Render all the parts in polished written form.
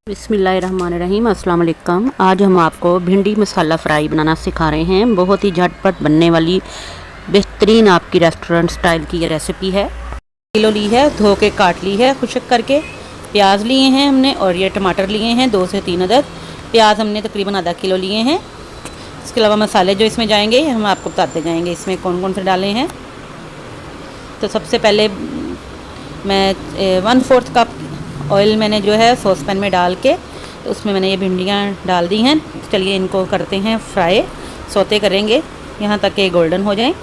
बिस्मिल्लाहिर्रहमानिर्रहीम अस्सलाम वालेकुम। आज हम आपको भिंडी मसाला फ्राई बनाना सिखा रहे हैं। बहुत ही झटपट बनने वाली बेहतरीन आपकी रेस्टोरेंट स्टाइल की ये रेसिपी है। किलो ली है, धो के काट ली है खुश्क करके। प्याज लिए हैं हमने और ये टमाटर लिए हैं 2 से 3 अदद। प्याज हमने तकरीबन आधा किलो लिए हैं। इसके अलावा मसाले जो इसमें जाएंगे हम आपको बताते जाएंगे इसमें कौन कौन से डाले हैं। तो सबसे पहले मैं 1/4 कप ऑयल मैंने जो है सॉस पैन में डाल के उसमें मैंने ये भिंडियाँ डाल दी हैं। चलिए इनको करते हैं फ्राई, सौते करेंगे यहाँ तक कि गोल्डन हो जाएं।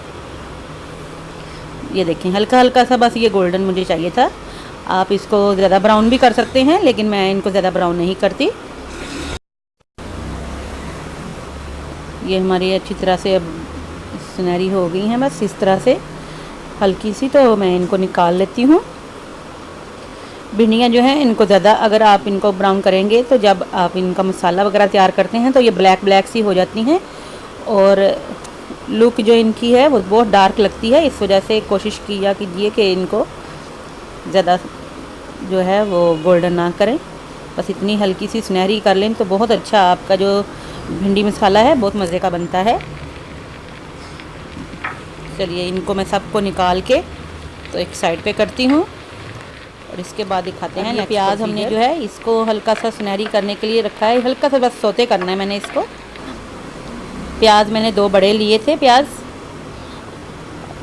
ये देखें हल्का हल्का सा बस ये गोल्डन मुझे चाहिए था। आप इसको ज़्यादा ब्राउन भी कर सकते हैं, लेकिन मैं इनको ज़्यादा ब्राउन नहीं करती। ये हमारी अच्छी तरह से अब सुनहरी हो गई हैं, बस इस तरह से हल्की सी। तो मैं इनको निकाल लेती हूँ। भिंडियाँ जो हैं इनको ज़्यादा अगर आप इनको ब्राउन करेंगे तो जब आप इनका मसाला वगैरह तैयार करते हैं तो ये ब्लैक ब्लैक सी हो जाती हैं और लुक जो इनकी है वो बहुत डार्क लगती है। इस वजह से कोशिश किया कीजिए कि इनको ज़्यादा जो है वो गोल्डन ना करें, बस इतनी हल्की सी सुनहरी कर लें तो बहुत अच्छा आपका जो भिंडी मसाला है बहुत मज़े का बनता है। चलिए इनको मैं सबको निकाल के तो एक साइड पे करती हूँ और इसके बाद दिखाते हैं। प्याज हमने जो है इसको हल्का सा सुनहरी करने के लिए रखा है, हल्का सा बस सौते करना है मैंने इसको। प्याज मैंने 2 बड़े लिए थे प्याज,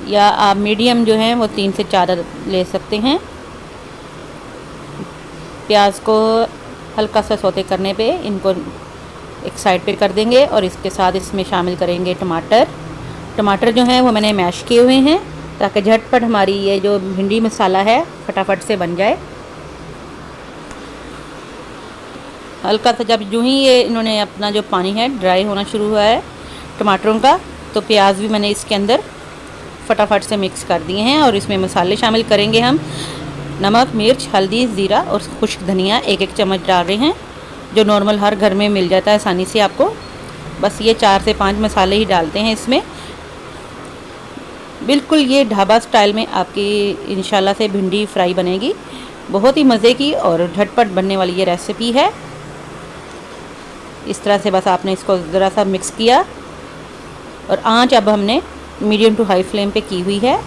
या आप मीडियम जो हैं वो 3 से 4 ले सकते हैं। प्याज को हल्का सा सौते करने पे इनको एक साइड पे कर देंगे और इसके साथ इसमें शामिल करेंगे टमाटर। टमाटर जो हैं वो मैंने मैश किए हुए हैं ताकि झटपट हमारी ये जो भिंडी मसाला है फटाफट से बन जाए। हल्का सा जब यूँ ही ये इन्होंने अपना जो पानी है ड्राई होना शुरू हुआ है टमाटरों का, तो प्याज भी मैंने इसके अंदर फटाफट से मिक्स कर दिए हैं और इसमें मसाले शामिल करेंगे हम। नमक, मिर्च, हल्दी, ज़ीरा और खुश्क धनिया 1-1 चम्मच डाल रहे हैं, जो नॉर्मल हर घर में मिल जाता है आसानी से आपको। बस ये 4 से 5 मसाले ही डालते हैं इसमें। बिल्कुल ये ढाबा स्टाइल में आपकी इंशाल्लाह से भिंडी फ्राई बनेगी। बहुत ही मज़े की और झटपट बनने वाली ये रेसिपी है। इस तरह से बस आपने इसको ज़रा सा मिक्स किया और आंच अब हमने मीडियम टू हाई फ्लेम पे की हुई है।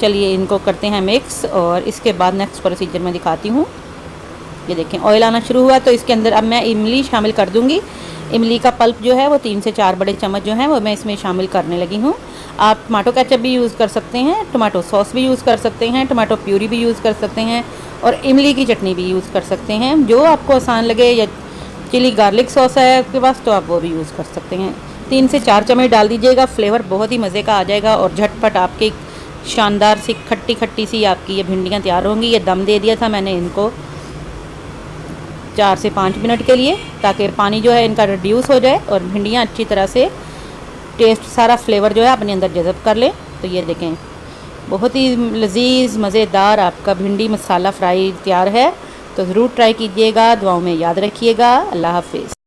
चलिए इनको करते हैं मिक्स और इसके बाद नेक्स्ट प्रोसीजर में दिखाती हूँ। ये देखें ऑयल आना शुरू हुआ तो इसके अंदर अब मैं इमली शामिल कर दूँगी। इमली का पल्प जो है वो 3 से 4 बड़े चम्मच जो है वो मैं इसमें शामिल करने लगी हूँ। आप टमाटो केचप भी यूज़ कर सकते हैं, टमाटो सॉस भी यूज़ कर सकते हैं, टमाटो प्यूरी भी यूज़ कर सकते हैं और इमली की चटनी भी यूज़ कर सकते हैं, जो आपको आसान लगे। या चिली गार्लिक सॉस है आपके पास तो आप वो भी यूज़ कर सकते हैं। 3 से 4 चम्मच डाल दीजिएगा, फ्लेवर बहुत ही मज़े का आ जाएगा और झटपट आपकी शानदार सी खट्टी खट्टी सी आपकी ये भिंडियाँ तैयार होंगी। ये दम दे दिया था मैंने इनको 4 से 5 मिनट के लिए, ताकि पानी जो है इनका रिड्यूस हो जाए और भिंडियाँ अच्छी तरह से टेस्ट सारा फ्लेवर जो है अपने अंदर जज़ब कर लें। तो ये देखें बहुत ही लजीज मज़ेदार आपका भिंडी मसाला फ्राई तैयार है। तो ज़रूर ट्राई कीजिएगा। दुआओं में याद रखिएगा। अल्लाह हाफ़िज़।